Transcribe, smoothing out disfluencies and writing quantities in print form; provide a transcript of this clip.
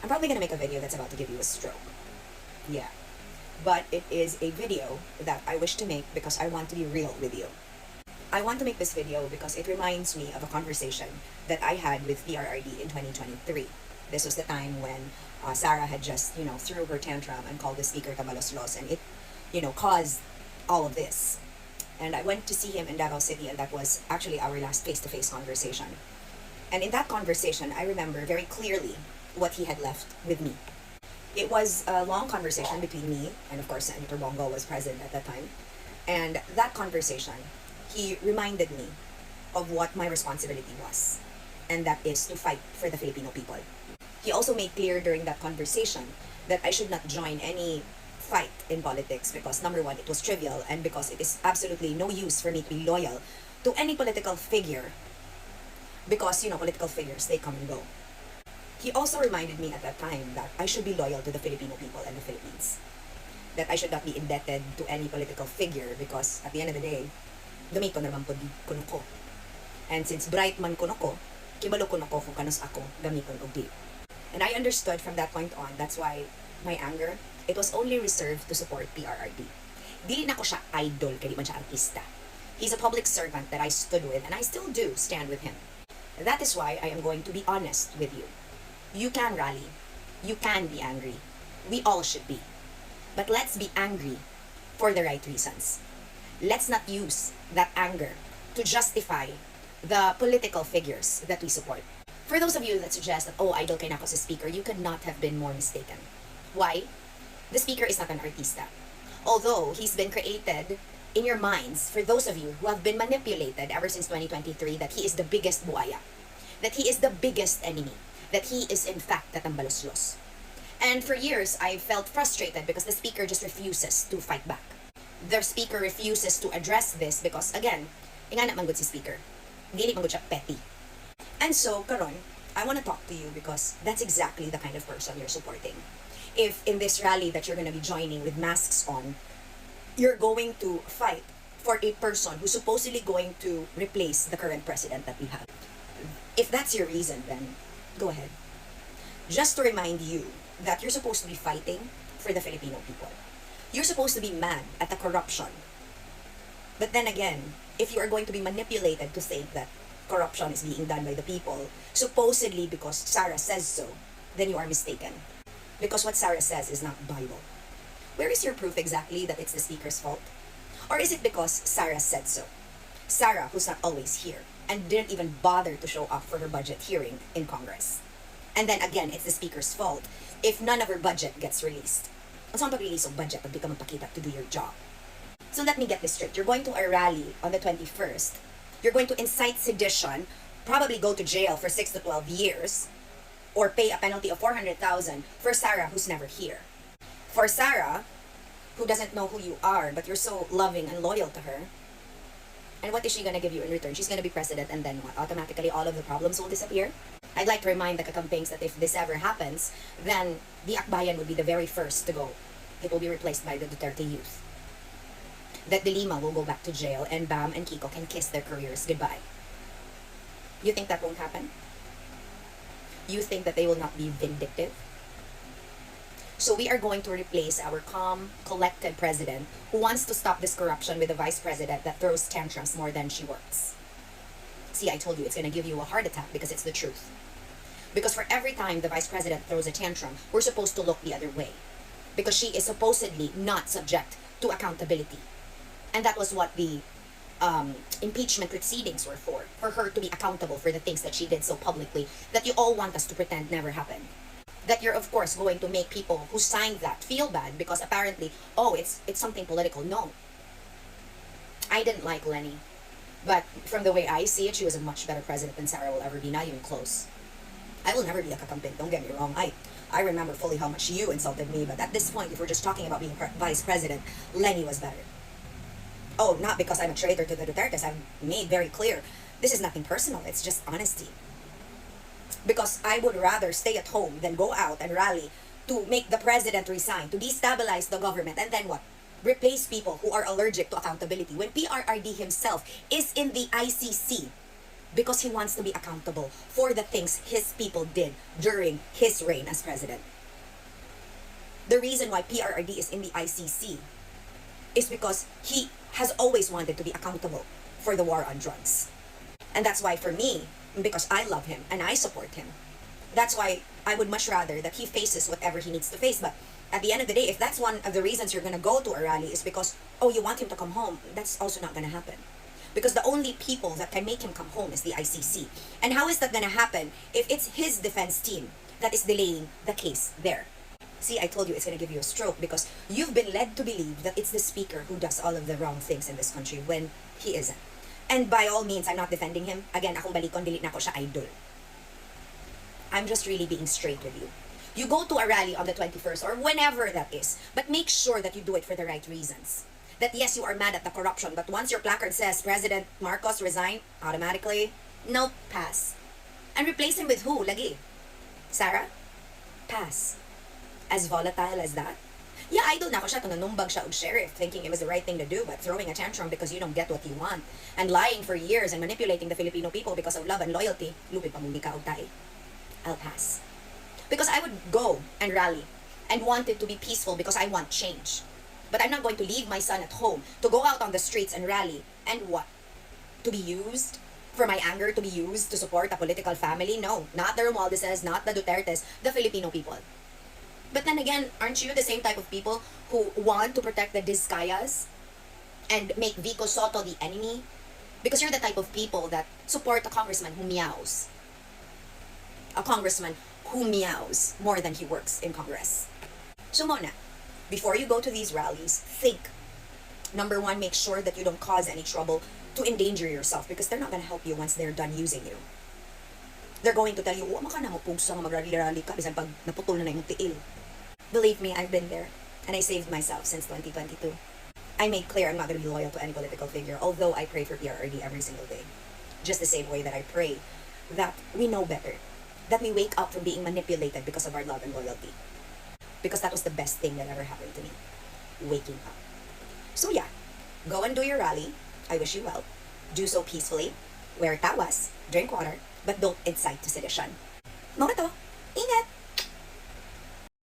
I'm probably gonna make a video that's about to give you a stroke. Yeah. But it is a video that I wish to make because I want to be real with you. I want to make this video because it reminds me of a conversation that I had with PRRD in 2023. This was the time when Sarah had just, threw her tantrum and called the speaker kamaloslos, and it, caused all of this. And I went to see him in Davao City, and that was actually our last face-to-face conversation. And in that conversation, I remember very clearly what he had left with me. It was a long conversation between me, and of course Senator Bongo was present at that time. And that conversation, he reminded me of what my responsibility was, and that is to fight for the Filipino people. He also made clear during that conversation that I should not join any fight in politics because, number one, it was trivial, and because it is absolutely no use for me to be loyal to any political figure because, political figures, they come and go. He also reminded me at that time that I should be loyal to the Filipino people and the Philippines. That I should not be indebted to any political figure because, at the end of the day, dumi ko naman po kuno ko. And since bright man kuno ko, kibalo kuno ko kung kanus ako, dami kon og di. And I understood from that point on, that's why my anger, it was only reserved to support PRRD. Dili na ko siya idol, kaya di man siya artista. He's a public servant that I stood with, and I still do stand with him. That is why I am going to be honest with you. You can rally. You can be angry. We all should be. But let's be angry for the right reasons. Let's not use that anger to justify the political figures that we support. For those of you that suggest that, idol kay nako sa speaker, you could not have been more mistaken. Why? The speaker is not an artista. Although he's been created in your minds, for those of you who have been manipulated ever since 2023, that he is the biggest buaya, that he is the biggest enemy, that he is in fact tatambaloslos. And for years, I felt frustrated because the speaker just refuses to fight back. The speaker refuses to address this because, again, ingana man gud si speaker. Dili man gud siya petty. And so, karon, I want to talk to you because that's exactly the kind of person you're supporting. If in this rally that you're going to be joining with masks on, you're going to fight for a person who's supposedly going to replace the current president that we have. If that's your reason, then go ahead. Just to remind you that you're supposed to be fighting for the Filipino people. You're supposed to be mad at the corruption. But then again, if you are going to be manipulated to think that corruption is being done by the people, supposedly because Sarah says so, then you are mistaken. Because what Sarah says is not Bible. Where is your proof exactly that it's the speaker's fault? Or is it because Sarah said so? Sarah, who's not always here, and didn't even bother to show up for her budget hearing in Congress. And then again, it's the speaker's fault if none of her budget gets released. Ang saan pag-release of budget pag di ka magpakita to do your job? So let me get this straight. You're going to a rally on the 21st. You're going to incite sedition, probably go to jail for 6 to 12 years, or pay a penalty of 400,000 for Sarah, who's never here. For Sarah, who doesn't know who you are, but you're so loving and loyal to her, and what is she gonna give you in return? She's gonna be president, and then what? Automatically all of the problems will disappear? I'd like to remind the campaigns that if this ever happens, then the Akbayan would be the very first to go. It will be replaced by the Duterte youth. That the Lima will go back to jail, and Bam and Kiko can kiss their careers goodbye. You think that won't happen? You think that they will not be vindictive? So we are going to replace our calm, collected president who wants to stop this corruption with a vice president that throws tantrums more than she works. See, I told you it's going to give you a heart attack because it's the truth. Because for every time the vice president throws a tantrum, we're supposed to look the other way. Because she is supposedly not subject to accountability. And that was what the impeachment proceedings were for her to be accountable for the things that she did so publicly that you all want us to pretend never happened. That you're, of course, going to make people who signed that feel bad because apparently, it's something political. No. I didn't like Lenny. But from the way I see it, she was a much better president than Sarah will ever be, not even close. I will never be a kakampin, don't get me wrong. I remember fully how much you insulted me, but at this point, if we're just talking about being vice president, Lenny was better. Oh, not because I'm a traitor to the Dutertes. I've made very clear, this is nothing personal, it's just honesty. Because I would rather stay at home than go out and rally to make the president resign, to destabilize the government, and then what? Replace people who are allergic to accountability. When PRRD himself is in the ICC because he wants to be accountable for the things his people did during his reign as president. The reason why PRRD is in the ICC is because he has always wanted to be accountable for the war on drugs. And that's why for me, because I love him and I support him, that's why I would much rather that he faces whatever he needs to face. But at the end of the day, if that's one of the reasons you're going to go to a rally is because, oh, you want him to come home, that's also not going to happen. Because the only people that can make him come home is the ICC. And how is that going to happen if it's his defense team that is delaying the case there? See, I told you it's going to give you a stroke because you've been led to believe that it's the speaker who does all of the wrong things in this country when he isn't. And by all means, I'm not defending him. Again, akong balikon, dili na ko siya idol. I'm just really being straight with you. You go to a rally on the 21st or whenever that is, but make sure that you do it for the right reasons. That yes, you are mad at the corruption, but once your placard says President Marcos resign, automatically, no, pass. And replace him with who? Lagi? Sarah? Pass. As volatile as that? Yeah, idol na ko siya, nanumbag siya og sheriff, thinking it was the right thing to do, but throwing a tantrum because you don't get what you want, and lying for years and manipulating the Filipino people because of love and loyalty, lupit pa muli ka og tae. I'll pass. Because I would go and rally and want it to be peaceful because I want change. But I'm not going to leave my son at home to go out on the streets and rally and what? To be used? For my anger to be used to support a political family? No, not the Romualdeses, not the Dutertes, the Filipino people. But then again, aren't you the same type of people who want to protect the Discayas and make Vico Soto the enemy? Because you're the type of people that support a congressman who meows. A congressman who meows more than he works in Congress. So muna, before you go to these rallies, think. Number one, make sure that you don't cause any trouble to endanger yourself because they're not going to help you once they're done using you. They're going to tell you, maka na mo pugsa nga magrally-rally ka bisan pag naputol na yung tiil. Believe me, I've been there, and I saved myself since 2022. I made clear I'm not going to be loyal to any political figure, although I pray for PRRD every single day. Just the same way that I pray that we know better, that we wake up from being manipulated because of our love and loyalty. Because that was the best thing that ever happened to me, waking up. So yeah, go and do your rally. I wish you well. Do so peacefully, wear tawas, drink water, but don't incite to sedition. Mga to, ingat!